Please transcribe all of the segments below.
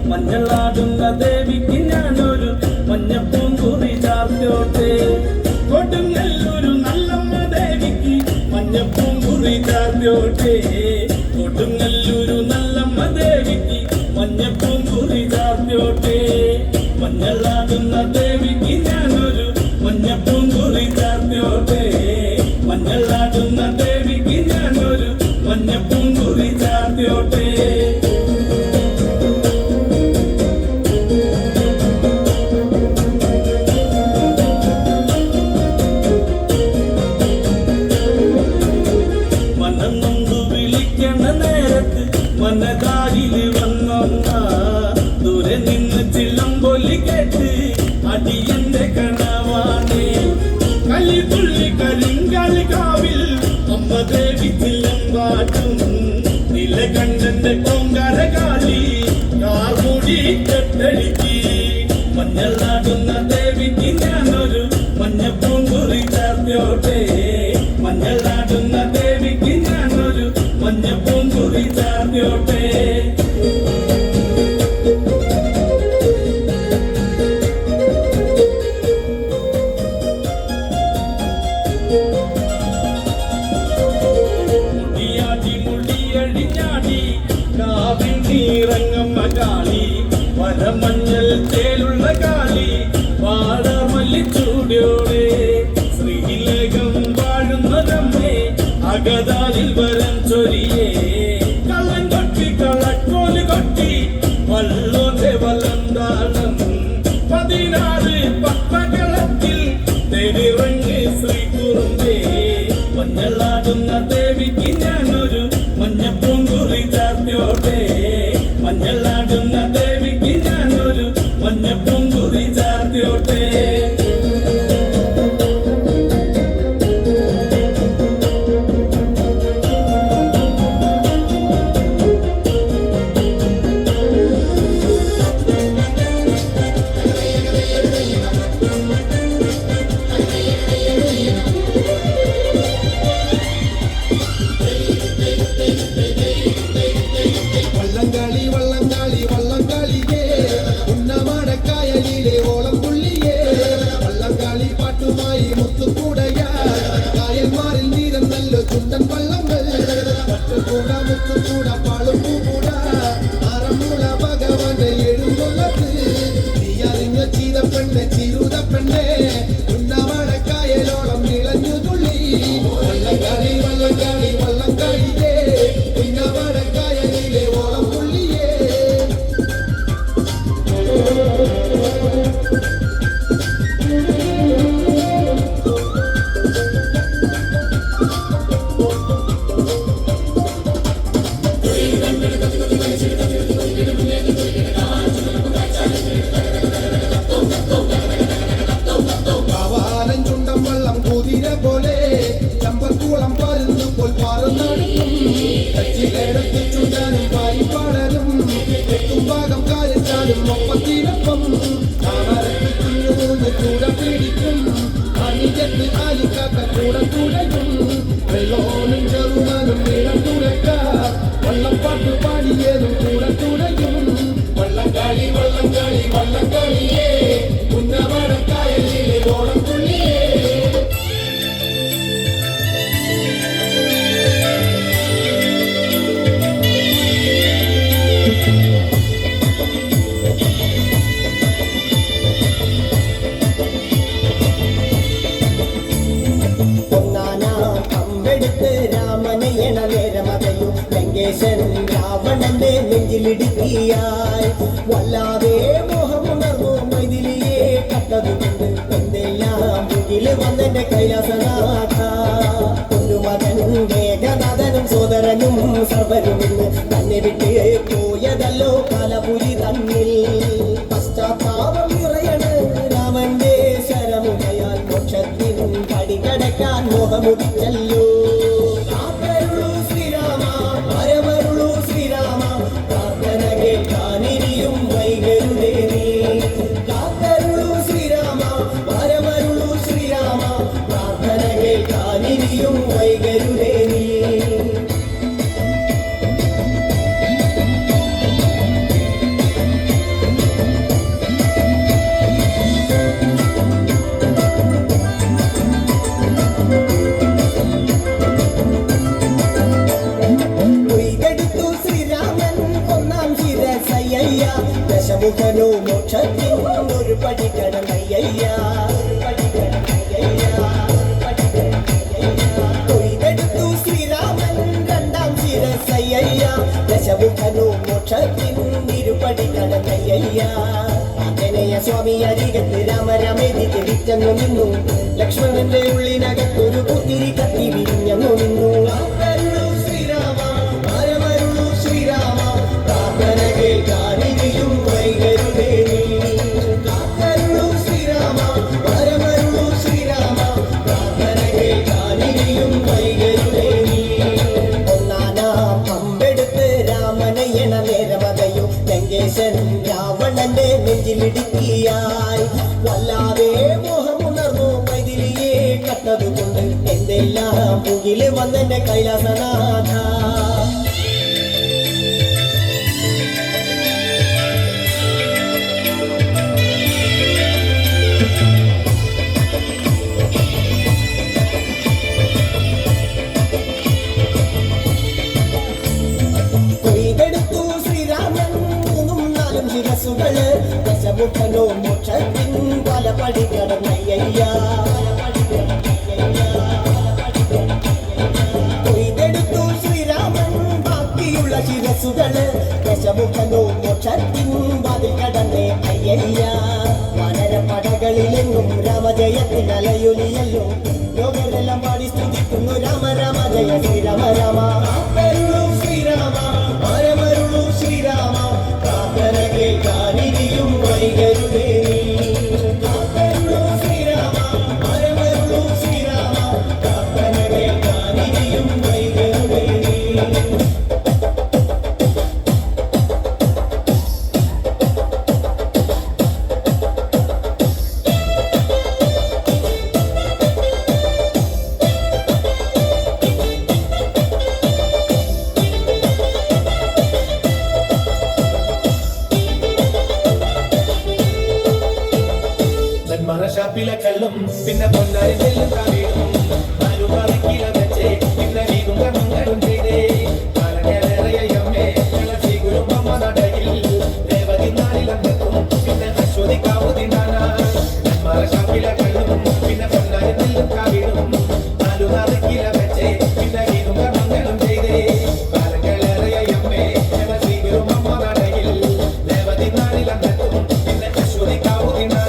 മഞ്ഞളാടുന്ന ദേവിക്ക് ഞാനൊരു മഞ്ഞപ്പൂങ്കുറി ചാർത്തോട്ടെ. കൊടുങ്ങല്ലൂരു നല്ലമ്മ ദേവിക്ക് മഞ്ഞപ്പൂങ്കുറി ചാർത്തോട്ടെ. കൊടുങ്ങല്ലൂരു നല്ലമ്മ ദേവിക്ക് മഞ്ഞപ്പൂങ്കുറി ചാർത്തോട്ടെ. മഞ്ഞളാടുന്ന ദേവിക്ക് ഞാനൊരു മഞ്ഞപ്പൂങ്കുറി ചാർത്തോട്ടെ. മഞ്ഞളാടുന്ന ദേവിക്ക് ഞാനൊരു മഞ്ഞപ്പൂങ്കുറി ചാർത്തോട്ടെ. മനന്നൊന്നു വിളിക്കണ നേരത്ത് മനതാരില് വന്നൊന്ന ദൂരെ നിന്ന് ചിലമ്പൊലി കേട്ട് അടിയന്റെ കണവാണ്. കലിതുള്ളി കരിങ്കാളി കാവിൽ അമ്മ ദേവി ചിലമ്പാട്ടും. നിലകണ്ഠന്റെ കൊങ്കര കാളി കാർമുടി കെട്ടടിക്ക്. മഞ്ഞളാടുന്ന ദേവിക്ക് ഞാനൊരു മഞ്ഞപ്പൂങ്കുറി ചാർത്തോട്ടെ. മഞ്ഞളാടുന്ന ദേവിക്ക് ഞാനൊരു മഞ്ഞപ്പൂങ്കുറി ചാർത്തോട്ടെ. ിറങ്ങമ്മ കാളി വരമഞ്ഞൽ ചേലുള്ള കാളി വാടമല്ലിച്ചൂടിയോടെ. ശ്രീലേഖം വാഴുന്നതമ്മേ അകതാലിൽ വരം ചൊരിയേ. കള്ളം കൊട്ടി കളക്കോല് കൊട്ടി വള്ളോന്റെ വലന്താളം. 16 പപ്പകളത്തിൽ തെരിറങ്ങ് ശ്രീകുറുമ്പേ. മഞ്ഞളാടുന്ന ദേവിക്ക് ഞാനൊരു മഞ്ഞപ്പൂങ്കുറി ചാർത്തോട്ടെ. മഞ്ഞളാടുന്ന ദേവിക്ക് ഞാനൊരു മഞ്ഞപ്പൂങ്കുറി ചാർത്തോട്ടെ. വള്ളപ്പാട്ട് പാടിയതും കൂടെ തുടയും. വള്ളംകാളി വള്ളംകാളി വള്ളംകാളിയേ ഉന്നമടക്കായലിലെ ഓളം തുള്ളിയേ. രാവണന്റെ നെഞ്ചിലിടുക്കിയായി വല്ലാതെ മോഹമുണർന്നു മൈഥിലിയെ കണ്ടതുകൊണ്ട് എന്തെല്ലാം മുന്നിൽ വന്നെന്റെ കൈലാസനാഥ. പൊന്നുമകൻ മേഘനാഥനും സോദരനും സർവരും തന്നെ വിട്ട് പോയതല്ലോ കാലപുരി തന്നിൽ. പശ്ചാത്താപം നിറയണ് രാമന്റെ ശരമുകയാൽ മോക്ഷത്തിൻ പടികടക്കാൻ മോഹമുദിച്ചല്ലോ. ശിരസയ്യ ദശമുഖനോ മോക്ഷത്തിൻ ഒരു പടി കടന്നയ്യ കൊയ്തെടുത്തു ശ്രീരാമൻ രണ്ടാം ശിരസയ്യ ദശമുഖനോ മോക്ഷത്തിൻ ഇരുപടി കടന്നയ്യ ആഞ്ജനേയ സ്വാമി അരികത്ത് രാമരാമേതി തിരിച്ചെന്നു നിന്നു ലക്ഷ്മണന്റെ ഉള്ളിനകത്തൊരു പുത്തിരി കത്തി വിരിഞ്ഞെന്നു നിന്നു ശ്രീരാമ പരമരുളു ശ്രീരാമ പ്രാർത്ഥന കേൾക്കാനിനിയും വൈകരുതേ കാക്കരുളു ശ്രീരാമ പരമരുളു ശ്രീരാമ പ്രാർത്ഥന കേൾക്കാനിനിയും വൈകരുതേ ഒന്നാനാം അമ്പെടുത്ത് രാമനയണ നേരമതയും ലങ്കേശൻ രാവണന്റെ നെഞ്ചിലിടുക്കിയായി വല്ലാതെ മോഹമുണർന്നു മൈഥിലിയെ കണ്ടതുകൊണ്ട് എന്തെല്ലാം മുകില് വന്നെന്റെ കൈലാസനാഥ കൊയ്തെടുത്തു ശ്രീരാമൻ മൂന്നും നാലും ശിരസുകള് ദശമുഖനോ മോക്ഷത്തിൻ പല പടി കടന്നയ്യ കൊയ്തെടുത്തു ശ്രീരാമൻ ബാക്കിയുള്ള ശിരസുകള് ദശമുഖനോ മോക്ഷത്തിൻ വാതിൽ കടന്നേ അയ്യ വനരപ്പടകളിലെങ്ങും രാമജയത്തിൽ അലയൊലിയല്ലോ ലോകരെല്ലാം പാടി സ്തുതിക്കുന്നു രാമ രാമ ജയ ശ്രീരാമ രാമ ശ്രീരാമ പരമരുളു ശ്രീരാമ പ്രാർത്ഥന കേൾക്കാനിനിയും വൈകരുതേ ശ്രീരാമ പരമരുളു ശ്രീരാമ പ്രാർത്ഥന കേൾക്കാനിനിയും വൈകരുതേ മറശാപ്പിലെ കള്ളും പിന്നെ പൊന്നാരി നെല്ലും കാവീടും നാലു പറക്കില വെച്ചേ പിന്നെ വീടും കണ്ണും ചെയ്തേ കാലങ്ങളേറെയമ്മേ ശ്രീ ഗുരുമ്പമ്മ നടയിൽ രേവതി നാളിലെത്തും പിന്നെ അശ്വതി കാവുതിനാന മറശാപ്പിലെ കള്ളും പിന്നെ പൊന്നാരി നെല്ലും കാവീടും നാലു പറക്കില വെച്ചേ പിന്നെ വീടും കണ്ണും ചെയ്തേ കാലങ്ങളേറെയമ്മേ ശ്രീ ഗുരുമ്പമ്മ നടയിൽ രേവതി നാളിലെത്തും പിന്നെ അശ്വതി കാവുതിനാന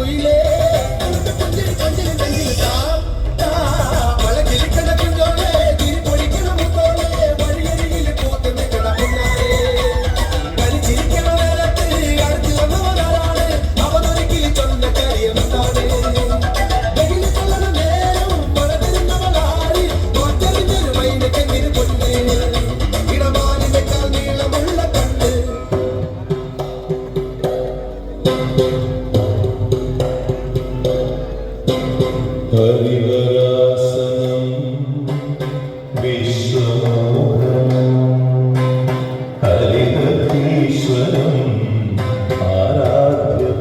കുയിലേ കൊഞ്ചിരി കൊഞ്ചിരി നെഞ്ചിൽ താ താ മഴ കിളിക്കണ കുഞ്ഞോളെ തിരി പൊടിക്കണ മുത്തോളെ വഴിയരികിൽ പൂത്ത് നിൽക്കണ കുഞ്ഞാലേ കളിച്ചിരിക്കണ നേരത്ത് അടുത്ത് വന്നവനാണ് അവനൊരിക്കൽ ചൊന്ന കാര്യമെന്താണ് വെയിൽ കൊള്ളണ നേരം മഴ തരുന്നവളാണ് തോറ്ററിഞ്ഞൊരു മൈനക്കെന്തിന് പൊന്നേ ഇടമാലിനേക്കാൾ നീളമുള്ള കണ്ണ് ഹരിവരാസനം വിശ്വമോഹനം ഹരിഹരീശ്വരം ആരാധ്യപാദുകം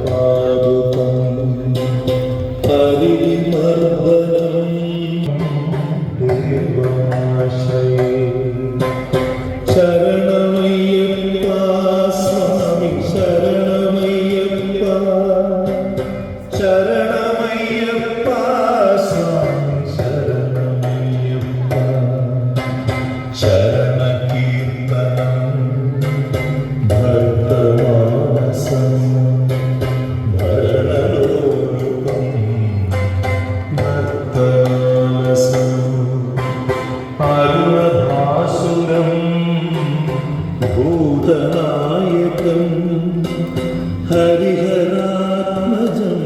ഹരിമർദ്ദനം ദേവാശ്രയേ ശരണമയ്യപ്പ സ്വാമി ശരണമയ്യപ്പ ശരണമയ്യപ്പ സ്വാമി ശരണമയ്യപ്പ ശരണകീർത്തനം ഭക്തമാനസം ഭരണലോകം ഭക്തമാനസം അരുണഭാസുരം ഭൂതനായകം ഹരിഹരാത്മജം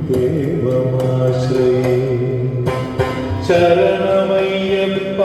ദേവമാശ്രയേ ശരണമയ്യപ്പ